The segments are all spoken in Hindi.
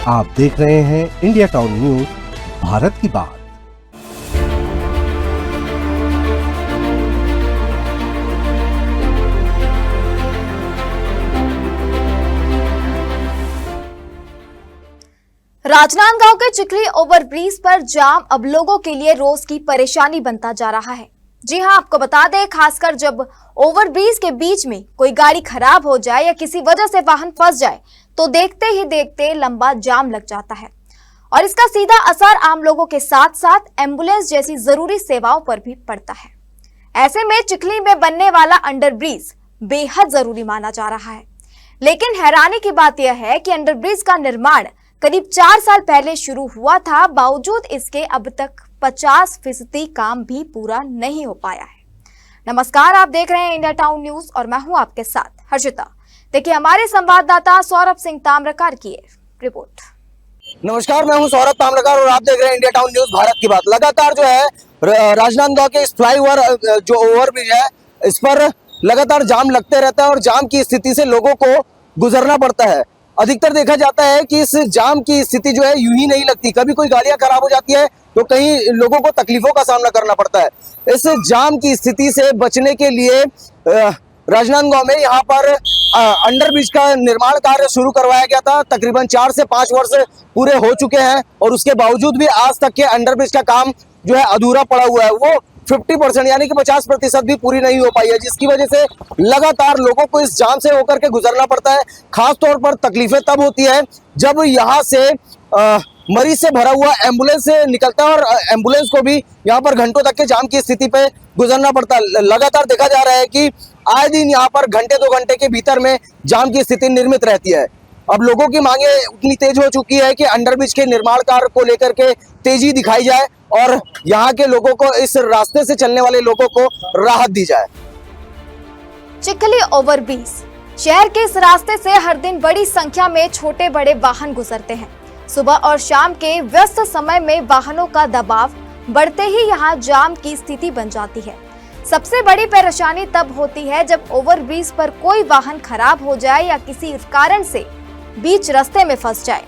आप देख रहे हैं इंडिया टाउन न्यूज, भारत की बात। राजनांदगांव के चिखली ओवरब्रिज पर जाम अब लोगों के लिए रोज की परेशानी बनता जा रहा है। जी हां, आपको बता दें, खासकर जब ओवरब्रिज के बीच में कोई गाड़ी खराब हो जाए या किसी वजह से वाहन फंस जाए तो देखते ही देखते लंबा जाम लग जाता है और इसका सीधा असर आम लोगों के साथ साथ एम्बुलेंस जैसी जरूरी सेवाओं पर भी पड़ता है। ऐसे में चिखली में बनने वाला अंडरब्रिज बेहद जरूरी माना जा रहा है, लेकिन हैरानी की बात यह है कि अंडरब्रिज का निर्माण करीब 4 साल पहले शुरू हुआ था, बावजूद इसके अब तक 50% काम भी पूरा नहीं हो पाया है। नमस्कार, आप देख रहे हैं इंडिया टाउन न्यूज और मैं हूं आपके साथ हर्षिता। देखिए हमारे संवाददाता सौरभ सिंह ताम्रकार की रिपोर्ट। नमस्कार, मैं हूं सौरभ ताम्रकार और आप देख रहे हैं इंडिया टाउन न्यूज भारत की बात। लगातार जो है राजनांदगांव के इस फ्लाईओवर जो ओवरब्रिज है, इस पर लगातार जाम लगते रहता है और जाम की स्थिति से लोगों को गुजरना पड़ता है। अधिकतर देखा जाता है कि इस जाम की स्थिति जो है यूं ही नहीं लगती, कभी कोई गाड़ियां खराब हो जाती है तो कहीं लोगों को तकलीफों का सामना करना पड़ता है। इस जाम की स्थिति से बचने के लिए राजनांदगांव में यहाँ पर अंडरब्रिज का निर्माण कार्य शुरू करवाया गया था। तकरीबन 4 से 5 वर्ष पूरे हो चुके हैं और उसके बावजूद भी आज तक के अंडरब्रिज का काम जो है अधूरा पड़ा हुआ है। वो 50% यानी कि 50% भी पूरी नहीं हो पाई है, जिसकी वजह से लगातार लोगों को इस जाम से होकर के गुजरना पड़ता है। खास तौर पर तकलीफें तब होती है जब यहाँ से मरीज से भरा हुआ एम्बुलेंस से निकलता है और एम्बुलेंस को भी यहाँ पर घंटों तक के जाम की स्थिति पे गुजरना पड़ता है। लगातार देखा जा रहा है कि आए दिन यहाँ पर घंटे 2 घंटे के भीतर में जाम की स्थिति निर्मित रहती है। अब लोगों की मांगे उतनी तेज हो चुकी है कि अंडरब्रिज के निर्माण कार्य को लेकर के तेजी दिखाई जाए और यहाँ के लोगों को, इस रास्ते से चलने वाले लोगों को राहत दी जाए। चिखली ओवरब्रिज शहर के इस रास्ते से हर दिन बड़ी संख्या में छोटे बड़े वाहन गुजरते हैं। सुबह और शाम के व्यस्त समय में वाहनों का दबाव बढ़ते ही यहाँ जाम की स्थिति बन जाती है। सबसे बड़ी परेशानी तब होती है जब ओवरब्रिज पर कोई वाहन खराब हो जाए या किसी कारण से बीच रास्ते में फंस जाए।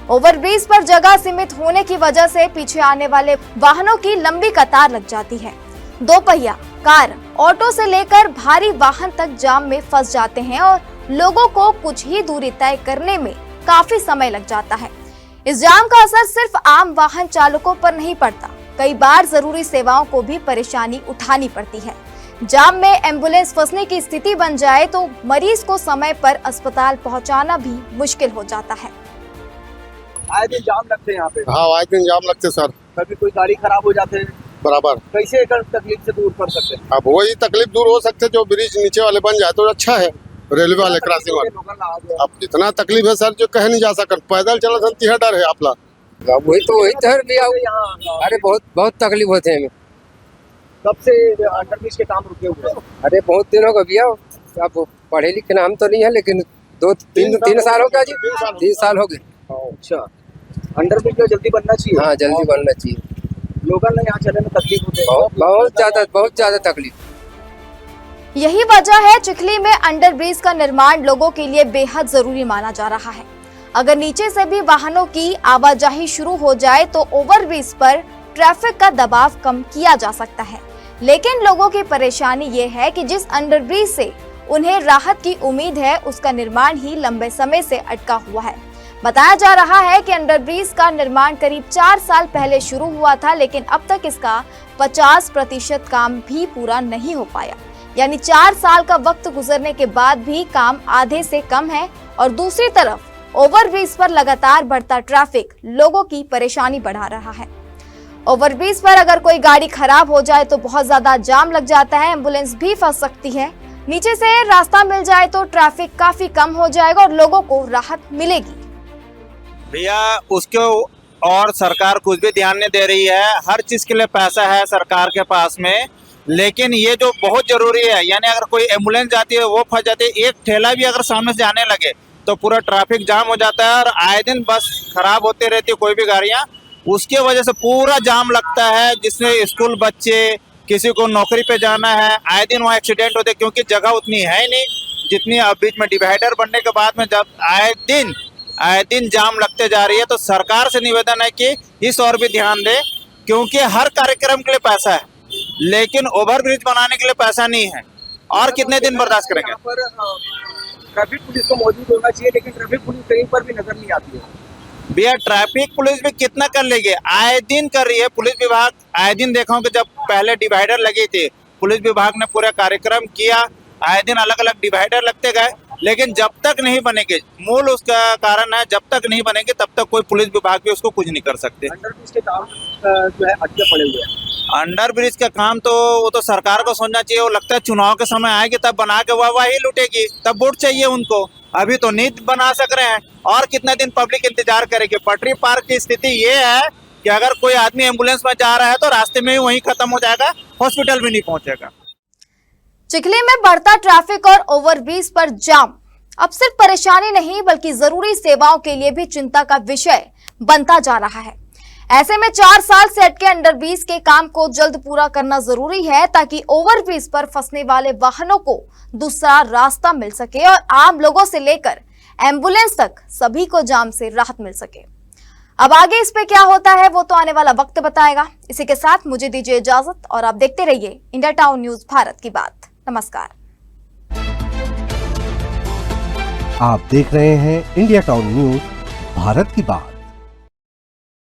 ओवरब्रिज पर जगह सीमित होने की वजह से पीछे आने वाले वाहनों की लंबी कतार लग जाती है। 2 पहिया, कार, ऑटो से लेकर भारी वाहन तक जाम में फंस जाते हैं और लोगों को कुछ ही दूरी तय करने में काफी समय लग जाता है। इस जाम का असर सिर्फ आम वाहन चालकों पर नहीं पड़ता, कई बार जरूरी सेवाओं को भी परेशानी उठानी पड़ती है। जाम में एम्बुलेंस फंसने की स्थिति बन जाए तो मरीज को समय पर अस्पताल पहुंचाना भी मुश्किल हो जाता है। आए दिन जाम लगते हैं यहाँ पे। हाँ, आए दिन जाम लगते सर। कभी कोई गाड़ी खराब हो जाते हैं, बराबर। कैसे तकलीफ से दूर कर सकते हैं? अब वही तकलीफ दूर हो सकते, जो ब्रिज नीचे वाले बन जाए तो अच्छा है, रेलवे वाले क्रॉसिंग वाले। अब इतना तकलीफ है सर जो कह नहीं जा सकता, पैदल चला सन तिहा डर है आपला। वही तो भी यहाँ। अरे बहुत तकलीफ होते हैं। कब से अंडरब्रिज के काम रुके हुए हैं? अरे बहुत दिनों का भैया, अब पढ़े लिखे नाम तो नहीं है, लेकिन 2-3 साल हो गया जी, 3 साल हो गए। अच्छा, अंडरब्रिज जो जल्दी बनना चाहिए। हाँ, जल्दी बनना चाहिए। लोगों ने यहाँ चलने में तकलीफ होती है, बहुत ज्यादा तकलीफ। यही वजह है चिखली में अंडरब्रिज का निर्माण लोगों के लिए बेहद जरूरी माना जा रहा है। अगर नीचे से भी वाहनों की आवाजाही शुरू हो जाए तो ओवरब्रिज पर ट्रैफिक का दबाव कम किया जा सकता है, लेकिन लोगों की परेशानी ये है कि जिस अंडरब्रिज से उन्हें राहत की उम्मीद है उसका निर्माण ही लंबे समय से अटका हुआ है। बताया जा रहा है कि अंडरब्रिज का निर्माण करीब 4 साल पहले शुरू हुआ था, लेकिन अब तक इसका 50% काम भी पूरा नहीं हो पाया, यानी 4 साल का वक्त गुजरने के बाद भी काम आधे से कम है। और दूसरी तरफ ओवरब्रिज पर लगातार बढ़ता ट्रैफिक लोगों की परेशानी बढ़ा रहा है। ओवरब्रिज पर अगर कोई गाड़ी खराब हो जाए तो बहुत ज्यादा जाम लग जाता है, एम्बुलेंस भी फंस सकती है। नीचे से रास्ता मिल जाए तो ट्रैफिक काफी कम हो जाएगा और लोगों को राहत मिलेगी। भैया उसके और सरकार कुछ भी ध्यान नहीं दे रही है। हर चीज के लिए पैसा है सरकार के पास में, लेकिन ये जो बहुत जरूरी है, यानी अगर कोई एम्बुलेंस जाती है वो फंस जाती है, एक ठेला भी अगर सामने से आने लगे तो पूरा ट्रैफिक जाम हो जाता है और आए दिन बस खराब होते रहती है कोई भी गाड़ियाँ, उसके वजह से पूरा जाम लगता है। जिसमें स्कूल बच्चे, किसी को नौकरी पे जाना है, आए दिन वहाँ एक्सीडेंट होते, क्योंकि जगह उतनी है नहीं जितनी। अब बीच में डिवाइडर बनने के बाद में जब आए दिन आए दिन जाम लगते जा रही है। तो सरकार से निवेदन है कि इस और भी ध्यान दे, क्योंकि हर कार्यक्रम के लिए पैसा है, लेकिन ओवरब्रिज बनाने के लिए पैसा नहीं है। और कितने दिन बर्दाश्त करेंगे? यहाँ पर ट्रैफिक पुलिस को मौजूद होना चाहिए, लेकिन ट्रैफिक पुलिस कहीं पर भी नजर नहीं आती है। भैया ट्रैफिक पुलिस भी कितना कर लेगी, आए दिन कर रही है पुलिस विभाग। आए दिन देखा हूं कि जब पहले डिवाइडर लगे थे, पुलिस विभाग ने पूरा कार्यक्रम किया, आए दिन अलग अलग डिवाइडर लगते गए, लेकिन जब तक नहीं बनेंगे, मूल उसका कारण है, जब तक नहीं बनेंगे तब तक कोई पुलिस विभाग भी उसको कुछ नहीं कर सकते। अंडरब्रिज के काम जो है अटके पड़े हुए हैं। अंडर ब्रिज का काम तो वो तो सरकार को सोचना चाहिए। वो लगता है चुनाव के समय आएगी तब बना के वाह ही लुटेगी, तब वोट चाहिए उनको। अभी तो नहीं बना सक रहे हैं, और कितना दिन पब्लिक इंतजार करेगी। पटरी पार्क की स्थिति ये है कि अगर कोई आदमी एम्बुलेंस में जा रहा है तो रास्ते में ही वहीं खत्म हो जाएगा, हॉस्पिटल भी नहीं पहुंचेगा। चिखली में बढ़ता ट्रैफिक और ओवरब्रिज पर जाम अब सिर्फ परेशानी नहीं बल्कि जरूरी सेवाओं के लिए भी चिंता का विषय बनता जा रहा है। ऐसे में 4 साल से अटके अंडरब्रिज के काम को जल्द पूरा करना जरूरी है, ताकि ओवरब्रिज पर फंसने वाले वाहनों को दूसरा रास्ता मिल सके और आम लोगों से लेकर एम्बुलेंस तक सभी को जाम से राहत मिल सके। अब आगे इस पे क्या होता है वो तो आने वाला वक्त बताएगा। इसी के साथ मुझे दीजिए इजाजत और आप देखते रहिए इंडिया टाउन न्यूज भारत की बात। नमस्कार। आप देख रहे हैं इंडिया टाउन न्यूज भारत की बात।